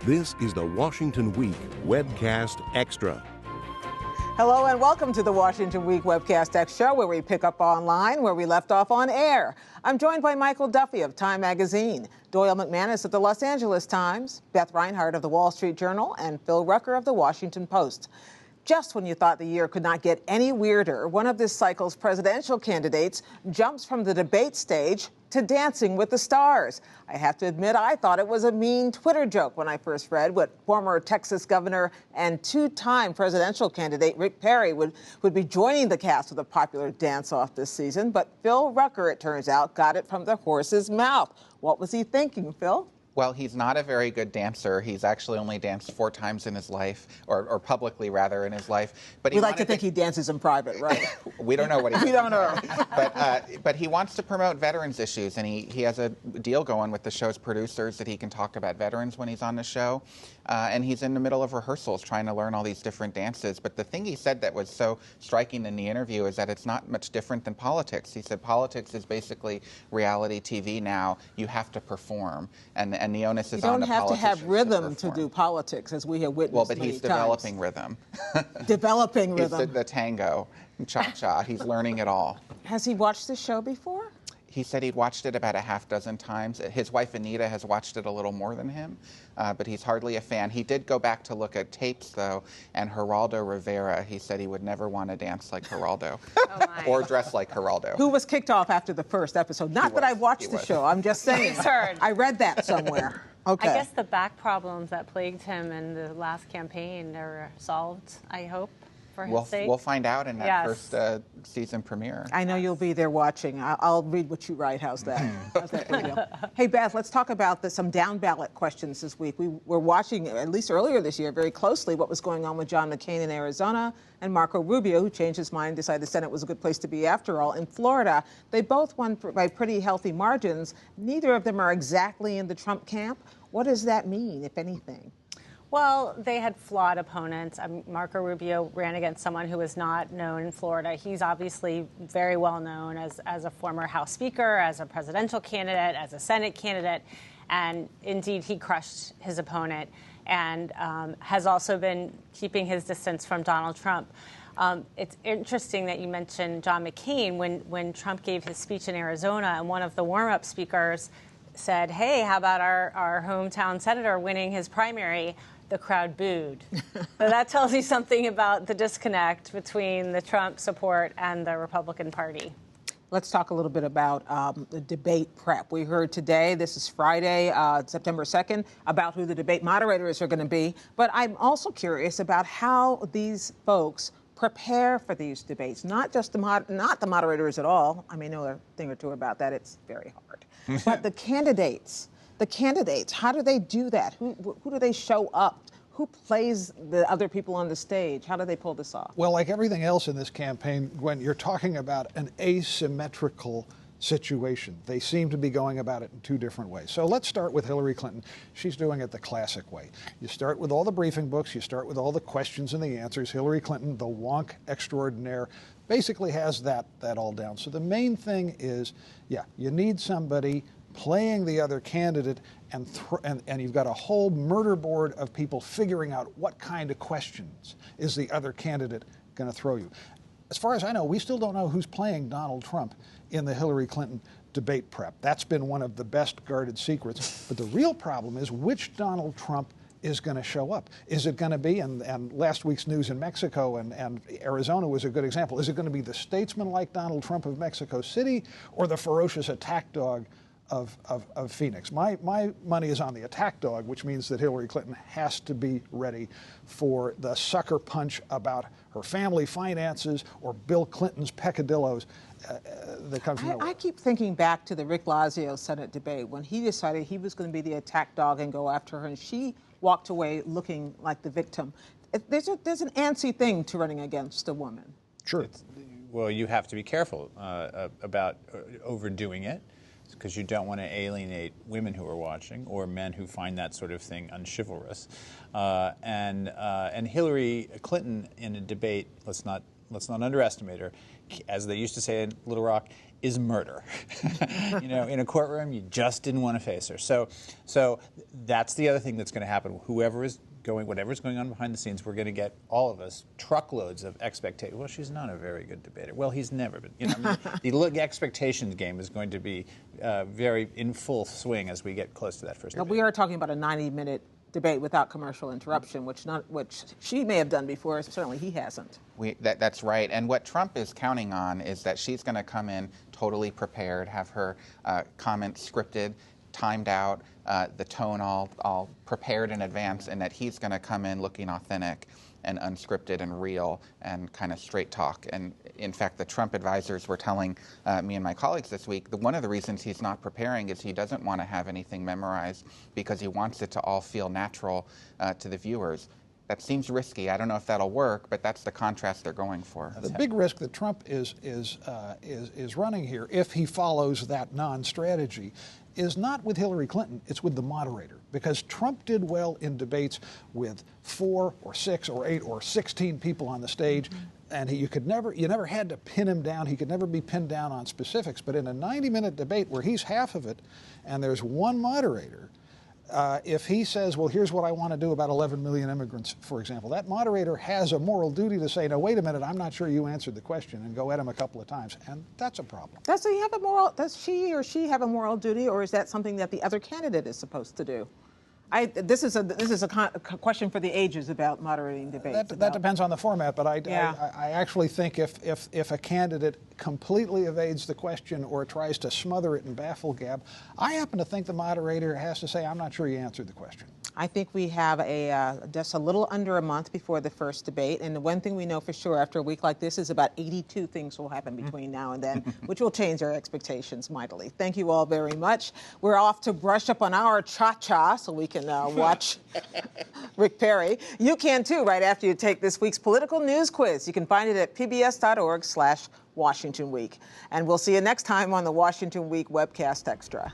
This is the Washington Week Webcast Extra. Hello and welcome to the Washington Week Webcast Extra, where we pick up online where we left off on air. I'm joined by Michael Duffy of Time Magazine, Doyle McManus of the Los Angeles Times, Beth Reinhardt of the Wall Street Journal, and Phil Rucker of the Washington Post. Just when you thought the year could not get any weirder, one of this cycle's presidential candidates jumps from the debate stage to Dancing with the Stars. I have to admit, I thought it was a mean Twitter joke when I first read what former Texas governor and two-time presidential candidate Rick Perry would be joining the cast of the popular dance-off this season. But Phil Rucker, it turns out, got it from the horse's mouth. What was he thinking, Phil? Well, he's not a very good dancer. He's actually only danced 4 times in his life, or publicly, rather, in his life. But we like to think he dances in private, right? We don't know what he does. We don't know. But he wants to promote veterans issues, and he has a deal going with the show's producers that he can talk about veterans when he's on the show. And he's in the middle of rehearsals trying to learn all these different dances. But the thing he said that was so striking in the interview is that it's not much different than politics. He said politics is basically reality TV now. You have to perform. And the onus is on the politicians. You don't have to have rhythm to do politics, as we have witnessed many times. Well, but he's developing rhythm. Developing rhythm. He's the tango, cha-cha. He's learning it all. Has he watched the show before? He said he'd watched it about a half dozen times. His wife, Anita, has watched it a little more than him, but he's hardly a fan. He did go back to look at tapes, though, and Geraldo Rivera, he said he would never want to dance like Geraldo or dress like Geraldo. Who was kicked off after the first episode. Not that I watched the show, I'm just saying. I read that somewhere. Okay. I guess the back problems that plagued him in the last campaign are solved, I hope. We'll find out in that first season premiere. I know you'll be there watching. I'll read what you write. How's that? How's that for you? Hey, Beth, let's talk about some down-ballot questions this week. We were watching, at least earlier this year, very closely what was going on with John McCain in Arizona and Marco Rubio, who changed his mind, decided the Senate was a good place to be after all, in Florida. They both won by pretty healthy margins. Neither of them are exactly in the Trump camp. What does that mean, if anything? Well, they had flawed opponents. Marco Rubio ran against someone who was not known in Florida. He's obviously very well known as a former House Speaker, as a presidential candidate, as a Senate candidate. And indeed, he crushed his opponent and has also been keeping his distance from Donald Trump. It's interesting that you mentioned John McCain. When Trump gave his speech in Arizona, and one of the warm-up speakers said, hey, how about our hometown senator winning his primary? The crowd booed. So that tells you something about the disconnect between the Trump support and the Republican Party. Let's talk a little bit about the debate prep. We heard today, this is Friday, September 2nd, about who the debate moderators are going to be. But I'm also curious about how these folks prepare for these debates, not just not the moderators at all. I may know a thing or two about that. It's very hard. But the candidates, how do they do that? Who do they show up? Who plays the other people on the stage? How do they pull this off? Well, like everything else in this campaign, Gwen, you're talking about an asymmetrical situation. They seem to be going about it in 2 different ways. So let's start with Hillary Clinton. She's doing it the classic way. You start with all the briefing books, you start with all the questions and the answers. Hillary Clinton, the wonk extraordinaire, basically has that all down. So the main thing is, you need somebody playing the other candidate, and you've got a whole murder board of people figuring out what kind of questions is the other candidate going to throw you. As far as I know, we still don't know who's playing Donald Trump in the Hillary Clinton debate prep. That's been one of the best guarded secrets. But the real problem is which Donald Trump is going to show up. Is it going to be, and last week's news in Mexico and Arizona was a good example, is it going to be the statesman-like Donald Trump of Mexico City or the ferocious attack dog of Phoenix? My money is on the attack dog, which means that Hillary Clinton has to be ready for the sucker punch about her family finances or Bill Clinton's peccadillos that comes from I keep thinking back to the Rick Blasio Senate debate when he decided he was going to be the attack dog and go after her, and she walked away looking like the victim. There's an antsy thing to running against a woman. True. Well, you have to be careful about overdoing it, because you don't want to alienate women who are watching or men who find that sort of thing unchivalrous. And Hillary Clinton in a debate, let's not underestimate her. As they used to say in Little Rock, is murder. In a courtroom, you just didn't want to face her. So that's the other thing that's going to happen. Whatever's going on behind the scenes, we're going to get, all of us, truckloads of expectations. Well, she's not a very good debater. Well, he's never been. The expectations game is going to be very in full swing as we get close to that first debate. We are talking about a 90-minute debate without commercial interruption, which she may have done before. Certainly he hasn't. That's right. And what Trump is counting on is that she's going to come in totally prepared, have her comments scripted, timed out, the tone all prepared in advance, and that he's going to come in looking authentic and unscripted and real and kind of straight talk. And in fact, the Trump advisors were telling me and my colleagues this week that one of the reasons he's not preparing is he doesn't want to have anything memorized because he wants it to all feel natural to the viewers. That seems risky. I don't know if that'll work, but that's the contrast they're going for. The big risk that Trump is running here, if he follows that non-strategy, is not with Hillary Clinton, it's with the moderator. Because Trump did well in debates with 4 or 6 or 8 or 16 people on the stage, and you never had to pin him down. He could never be pinned down on specifics. But in a 90-minute debate where he's half of it, and there's one moderator, if he says, well, here's what I want to do about 11 million immigrants, for example, that moderator has a moral duty to say, no, wait a minute, I'm not sure you answered the question, and go at him a couple of times. And that's a problem. Does she or she have a moral duty, or is that something that the other candidate is supposed to do? This is a question for the ages about moderating debates. That depends on the format, but I actually think if a candidate completely evades the question or tries to smother it and baffle Gab, I happen to think the moderator has to say, I'm not sure you answered the question. I think we have just a little under a month before the first debate, and the one thing we know for sure after a week like this is about 82 things will happen between now and then, which will change our expectations mightily. Thank you all very much. We're off to brush up on our cha-cha so we can watch Rick Perry. You can too right after you take this week's political news quiz. You can find it at pbs.org/Washington Week. And we'll see you next time on the Washington Week Webcast Extra.